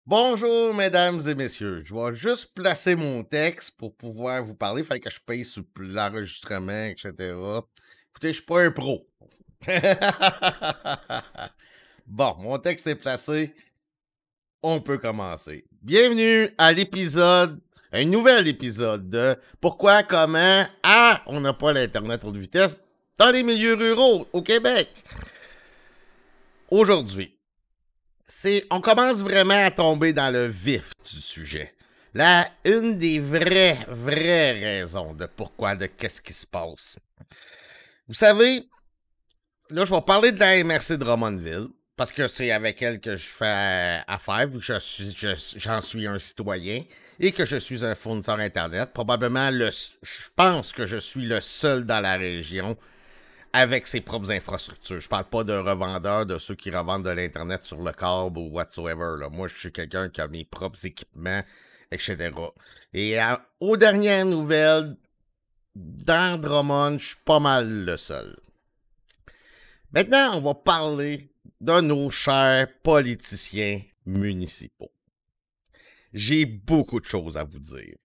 Bonjour, mesdames et messieurs. Je vais juste placer mon texte pour pouvoir vous parler. Il fallait que je paye sur l'enregistrement, etc. Écoutez, je suis pas un pro. Bon, mon texte est placé. On peut commencer. Bienvenue à l'épisode, un nouvel épisode de Pourquoi, comment, on n'a pas l'Internet haute vitesse dans les milieux ruraux au Québec. Aujourd'hui, on commence vraiment à tomber dans le vif du sujet. Là, une des vraies raisons de pourquoi, de qu'est-ce qui se passe. Vous savez, là, je vais parler de la MRC de Drummondville, parce que c'est avec elle que je fais affaire, vu que j'en suis un citoyen et que je suis un fournisseur Internet. Probablement, je pense que je suis le seul dans la région avec ses propres infrastructures. Je parle pas de revendeurs, de ceux qui revendent de l'Internet sur le câble ou whatsoever. Là. Moi, je suis quelqu'un qui a mes propres équipements, etc. Et aux dernières nouvelles, dans Drummond, je suis pas mal le seul. Maintenant, on va parler de nos chers politiciens municipaux. J'ai beaucoup de choses à vous dire.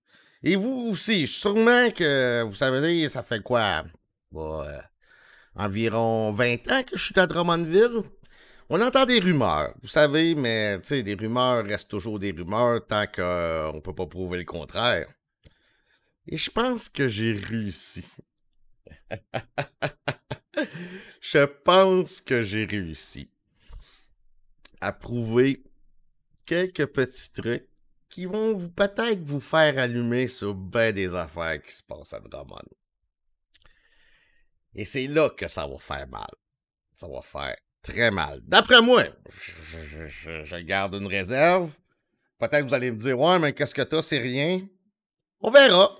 Et vous aussi, sûrement que vous savez, ça fait quoi? Environ 20 ans que je suis à Drummondville. On entend des rumeurs, vous savez, mais tu sais, des rumeurs restent toujours des rumeurs tant qu'on ne peut pas prouver le contraire. Et je pense que j'ai réussi. Je pense que j'ai réussi à prouver quelques petits trucs qui vont peut-être vous faire allumer sur ben des affaires qui se passent à Drummond. Et c'est là que ça va faire mal. Ça va faire très mal. D'après moi, je garde une réserve. Peut-être que vous allez me dire, ouais, mais qu'est-ce que t'as, c'est rien. On verra.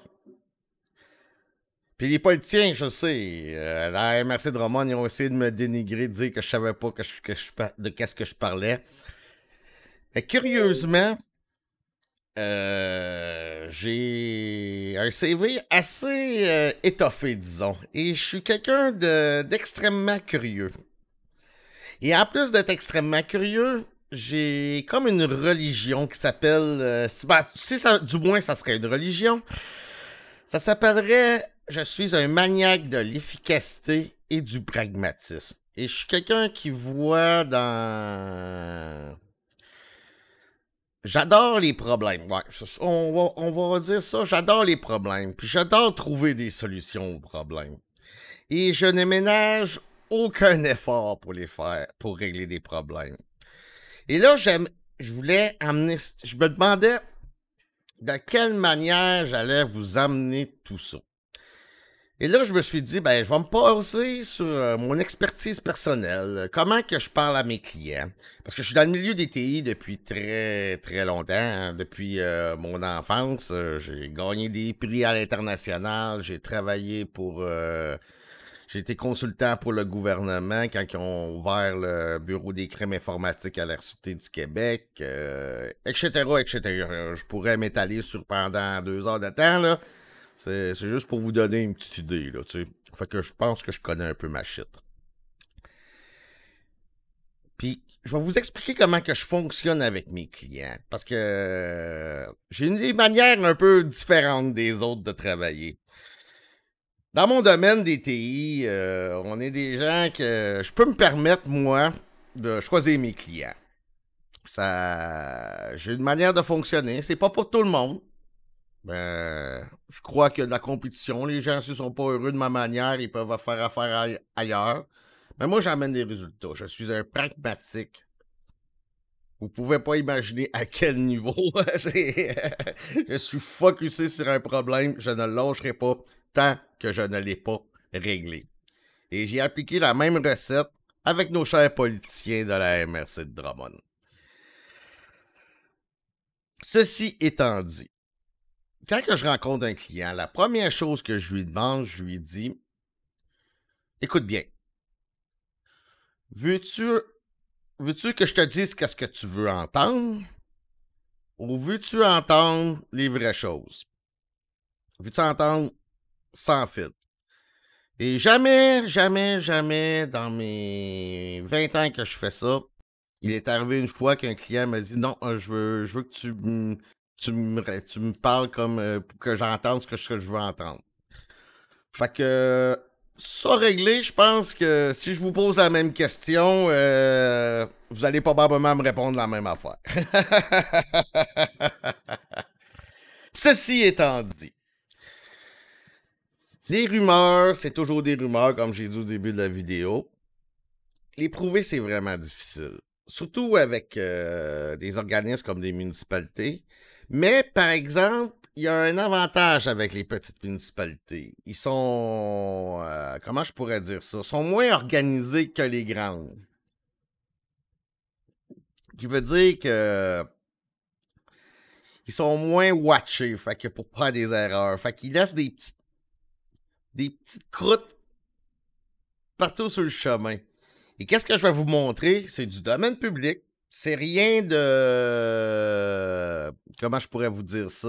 Puis les politiciens, je sais, la MRC de Drummond, ils ont essayé de me dénigrer, de dire que je savais pas de qu'est-ce que je parlais. Et curieusement, j'ai un CV assez étoffé, disons. Et je suis quelqu'un d'extrêmement curieux. Et en plus d'être extrêmement curieux, j'ai comme une religion qui s'appelle... du moins ça serait une religion, ça s'appellerait « Je suis un maniaque de l'efficacité et du pragmatisme ». Et je suis quelqu'un qui voit dans... J'adore les problèmes. Ouais, on va dire ça. J'adore les problèmes. Puis j'adore trouver des solutions aux problèmes. Et je ne ménage aucun effort pour les faire, pour régler des problèmes. Et là, je voulais amener... Je me demandais de quelle manière j'allais vous amener tout ça. Et là, je me suis dit, ben, je vais me baser sur mon expertise personnelle, comment que je parle à mes clients. Parce que je suis dans le milieu des TI depuis très, très longtemps. Hein. Depuis mon enfance, j'ai gagné des prix à l'international, j'ai travaillé pour... j'ai été consultant pour le gouvernement quand ils ont ouvert le bureau des crimes informatiques à l'Université du Québec, etc., etc. Je pourrais m'étaler sur pendant 2 heures de temps, là. C'est juste pour vous donner une petite idée, là, tu sais. Fait que je pense que je connais un peu ma shit. Puis, je vais vous expliquer comment que je fonctionne avec mes clients. Parce que j'ai une manière un peu différente des autres de travailler. Dans mon domaine des TI, on est des gens que je peux me permettre, moi, de choisir mes clients. J'ai une manière de fonctionner. C'est pas pour tout le monde. Je crois qu'il y a de la compétition. Les gens, s'ils ne sont pas heureux de ma manière, ils peuvent faire affaire ailleurs. Mais moi, j'amène des résultats. Je suis un pragmatique. Vous pouvez pas imaginer à quel niveau. Je suis focusé sur un problème. Je ne lâcherai pas tant que je ne l'ai pas réglé. Et j'ai appliqué la même recette avec nos chers politiciens de la MRC de Drummond. Ceci étant dit, quand que je rencontre un client, la première chose que je lui demande, je lui dis « Écoute bien, veux-tu que je te dise qu'est-ce que tu veux entendre ou veux-tu entendre les vraies choses? Veux-tu entendre sans filtre? » Et jamais dans mes 20 ans que je fais ça, Il est arrivé une fois qu'un client m'a dit non, je veux que tu me parles comme pour que j'entende ce que je veux entendre. Fait que ça réglé, je pense que si je vous pose la même question, vous allez probablement me répondre la même affaire. Ceci étant dit, les rumeurs, c'est toujours des rumeurs, comme j'ai dit au début de la vidéo. Les prouver, c'est vraiment difficile. Surtout avec des organismes comme des municipalités. Mais, par exemple, il y a un avantage avec les petites municipalités. Ils sont... comment je pourrais dire ça? Ils sont moins organisés que les grandes. Ce qui veut dire que... Ils sont moins watchés, fait que pour pas des erreurs. Fait qu'ils laissent des petites croûtes partout sur le chemin. Et qu'est-ce que je vais vous montrer? C'est du domaine public. C'est rien de... Comment je pourrais vous dire ça?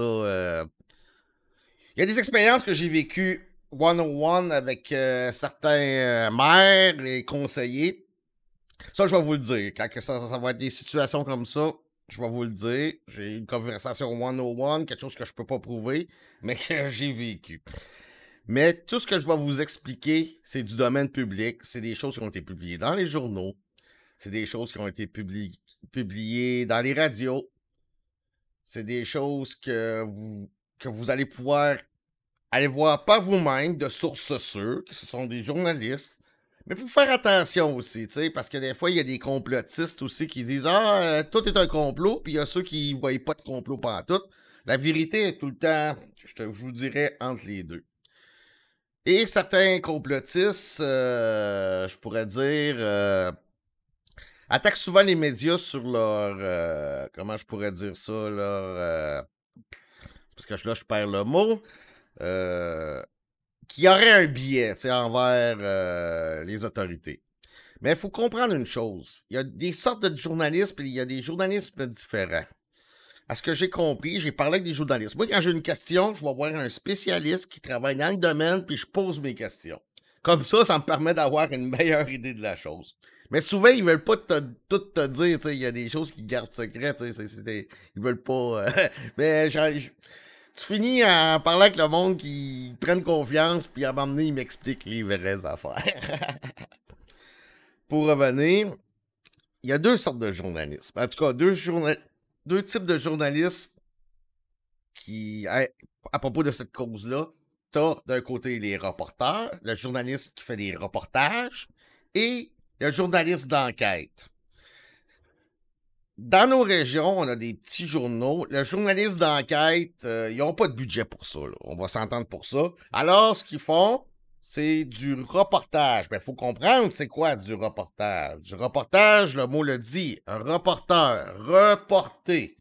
Il y a des expériences que j'ai vécues one-on-one avec certains maires et conseillers. Ça, je vais vous le dire. Quand ça va être des situations comme ça, je vais vous le dire. J'ai une conversation one-on-one, quelque chose que je peux pas prouver, mais que j'ai vécu. Mais tout ce que je vais vous expliquer, c'est du domaine public. C'est des choses qui ont été publiées dans les journaux. C'est des choses qui ont été publiées dans les radios. C'est des choses que vous allez pouvoir aller voir par vous-même de sources sûres, que ce sont des journalistes. Mais il faut faire attention aussi, tu sais, parce que des fois, il y a des complotistes aussi qui disent « Ah, tout est un complot », puis il y a ceux qui ne voient pas de complot tout. La vérité est tout le temps, je vous dirais, entre les deux. Et certains complotistes, je pourrais dire, attaquent souvent les médias sur leur... comment je pourrais dire ça? Parce que là, je perds le mot. Qui aurait un biais envers les autorités. Mais il faut comprendre une chose. Il y a des sortes de journalistes et il y a des journalismes différents. À ce que j'ai compris, j'ai parlé avec des journalistes. Moi, quand j'ai une question, je vais voir un spécialiste qui travaille dans le domaine puis je pose mes questions. Comme ça me permet d'avoir une meilleure idée de la chose. Mais souvent, ils veulent pas tout te dire. Il y a des choses qu'ils gardent secrètes. Ils veulent pas... mais tu finis en parlant avec le monde qui prennent confiance, puis à un moment donné, ils m'expliquent les vraies affaires. Pour revenir, il y a deux sortes de journalisme. En tout cas, deux types de journalisme qui, à propos de cette cause-là, t'as d'un côté les reporters, le journaliste qui fait des reportages, et le journaliste d'enquête. Dans nos régions, on a des petits journaux. Le journaliste d'enquête, ils n'ont pas de budget pour ça. Là. On va s'entendre pour ça. Alors, ce qu'ils font, c'est du reportage. Il faut comprendre c'est quoi du reportage. Du reportage, le mot le dit. Un reporter, reporter.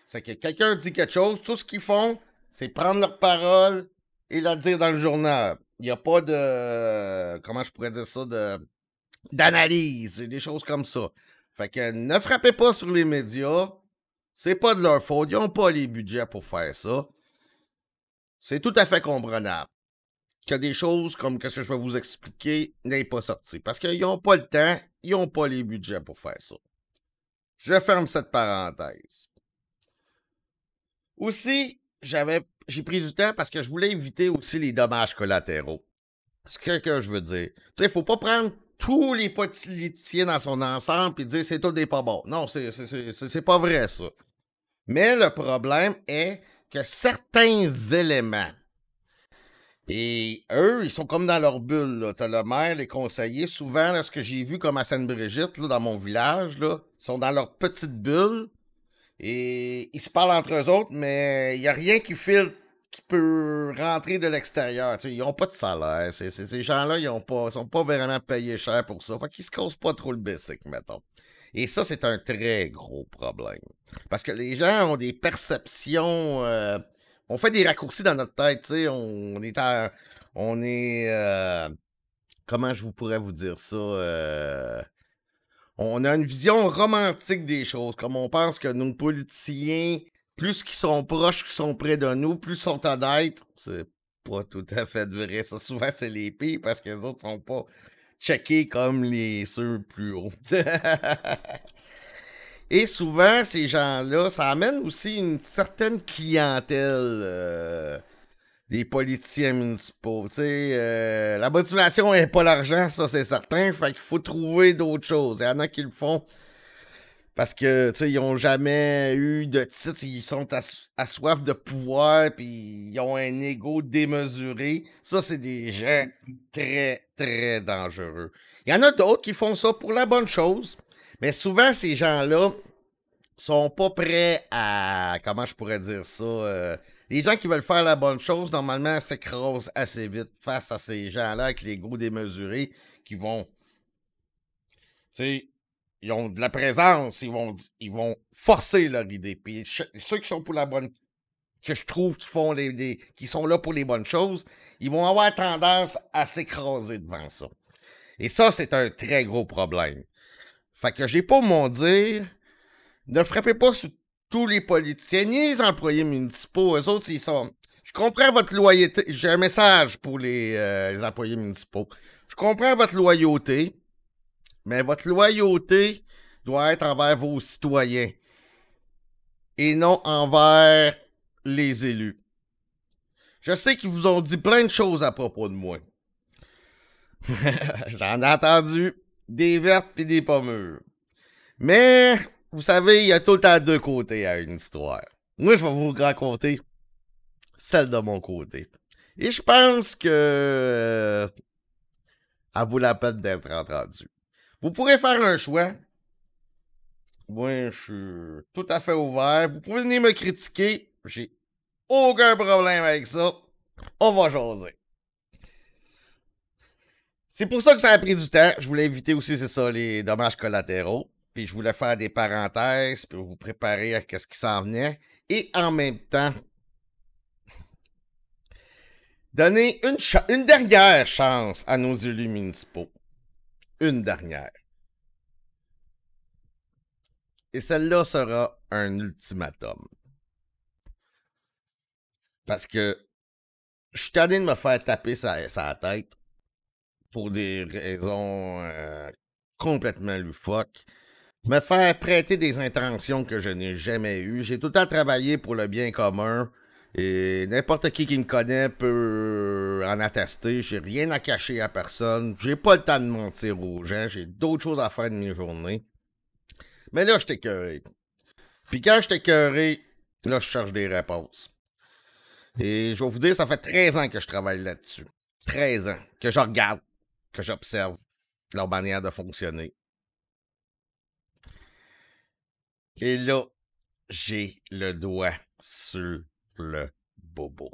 C'est que quelqu'un dit quelque chose, tout ce qu'ils font, c'est prendre leur parole et la dire dans le journal. Il n'y a pas de... comment je pourrais dire ça? D'analyse, des choses comme ça. Fait que ne frappez pas sur les médias. C'est pas de leur faute. Ils n'ont pas les budgets pour faire ça. C'est tout à fait comprenable que des choses comme ce que je vais vous expliquer n'aient pas sorti. Parce qu'ils n'ont pas le temps, ils n'ont pas les budgets pour faire ça. Je ferme cette parenthèse. Aussi, j'ai pris du temps parce que je voulais éviter aussi les dommages collatéraux. C'est ce que je veux dire. Tu sais, il faut pas prendre tous les politiciens dans son ensemble et dire c'est tout des pas bons. Non, c'est pas vrai, ça. Mais le problème est que certains éléments, et eux, ils sont comme dans leur bulle. T'as le maire, les conseillers. Souvent, là, ce que j'ai vu comme à Sainte-Brigitte, là, dans mon village, là, ils sont dans leur petite bulle et ils se parlent entre eux autres, mais il n'y a rien qui filtre qui peut rentrer de l'extérieur. Ils n'ont pas de salaire. Ces gens-là, ils sont pas vraiment payés cher pour ça. Fait qu'ils se causent pas trop le basic, mettons. Et ça, c'est un très gros problème. Parce que les gens ont des perceptions... on fait des raccourcis dans notre tête, tu sais. On est... comment je pourrais vous dire ça? On a une vision romantique des choses. Comme on pense que nos politiciens, plus qu'ils sont proches, qu'ils sont près de nous, plus ils sont honnêtes. C'est pas tout à fait vrai. Ça, souvent, c'est les pires parce que les autres sont pas checkés comme ceux plus hauts. Et souvent, ces gens-là, ça amène aussi une certaine clientèle des politiciens municipaux. Tu sais, la motivation n'est pas l'argent, ça c'est certain. Fait qu'il faut trouver d'autres choses. Il y en a qui le font parce que, tu sais, ils ont jamais eu de titre, ils sont à soif de pouvoir, puis ils ont un ego démesuré. Ça, c'est des gens très, très dangereux. Il y en a d'autres qui font ça pour la bonne chose, mais souvent, ces gens-là sont pas prêts à... Comment je pourrais dire ça? Les gens qui veulent faire la bonne chose, normalement, s'écrasent assez vite face à ces gens-là avec l'ego démesuré qui vont... Tu sais, ils ont de la présence, ils vont forcer leur idée. Puis ceux qui sont pour la bonne, que je trouve qui font qui sont là pour les bonnes choses, ils vont avoir tendance à s'écraser devant ça. Et ça, c'est un très gros problème. Fait que j'ai pas mon dire, ne frappez pas sur tous les politiciens, ni les employés municipaux. Eux autres, ils sont... Je comprends votre loyauté. J'ai un message pour les employés municipaux. Je comprends votre loyauté. Mais votre loyauté doit être envers vos citoyens et non envers les élus. Je sais qu'ils vous ont dit plein de choses à propos de moi. J'en ai entendu des vertes et des pas mûres. Mais, vous savez, il y a tout le temps deux côtés à une histoire. Moi, je vais vous raconter celle de mon côté. Et je pense que elle vaut la peine d'être entendue. Vous pourrez faire un choix. Moi, je suis tout à fait ouvert. Vous pouvez venir me critiquer. J'ai aucun problème avec ça. On va jaser. C'est pour ça que ça a pris du temps. Je voulais éviter aussi, c'est ça, les dommages collatéraux. Puis je voulais faire des parenthèses pour vous préparer à ce qui s'en venait. Et en même temps, donner une dernière chance à nos élus municipaux. Une dernière. Et celle-là sera un ultimatum. Parce que je suis tanné de me faire taper sa tête pour des raisons complètement loufoques. Me faire prêter des intentions que je n'ai jamais eues. J'ai tout le temps travaillé pour le bien commun. Et n'importe qui me connaît peut en attester. J'ai rien à cacher à personne. J'ai pas le temps de mentir aux gens. J'ai d'autres choses à faire de mes journées. Mais là, je t'ai écœuré. Puis quand je t'ai écœuré, là, je cherche des réponses. Et je vais vous dire, ça fait 13 ans que je travaille là-dessus. 13 ans. Que je regarde, que j'observe leur manière de fonctionner. Et là, j'ai le doigt sur le bobo.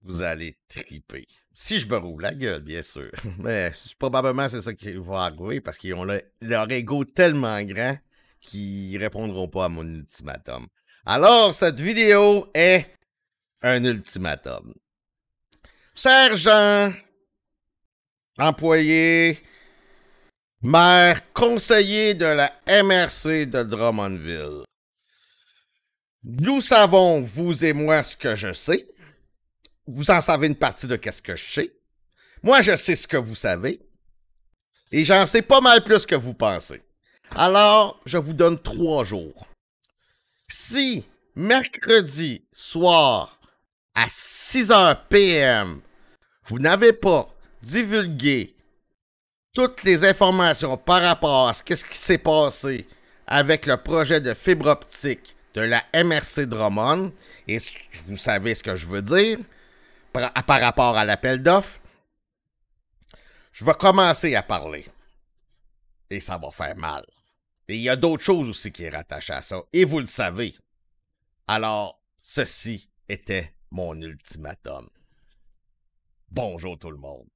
Vous allez triper. Si je me roule la gueule, bien sûr. Mais probablement c'est ça qui va arriver parce qu'ils ont leur ego tellement grand qu'ils répondront pas à mon ultimatum. Alors, cette vidéo est un ultimatum. Sergent, employé, maire, conseiller de la MRC de Drummondville. Nous savons, vous et moi, ce que je sais. Vous en savez une partie de qu'est-ce que je sais. Moi, je sais ce que vous savez. Et j'en sais pas mal plus que vous pensez. Alors, je vous donne 3 jours. Si, mercredi soir, à 6h PM, vous n'avez pas divulgué toutes les informations par rapport à ce qui s'est passé avec le projet de fibre optique de la MRC Drummond, et vous savez ce que je veux dire, par rapport à l'appel d'offres, je vais commencer à parler. Et ça va faire mal. Et il y a d'autres choses aussi qui est rattachées à ça, et vous le savez. Alors, ceci était mon ultimatum. Bonjour tout le monde.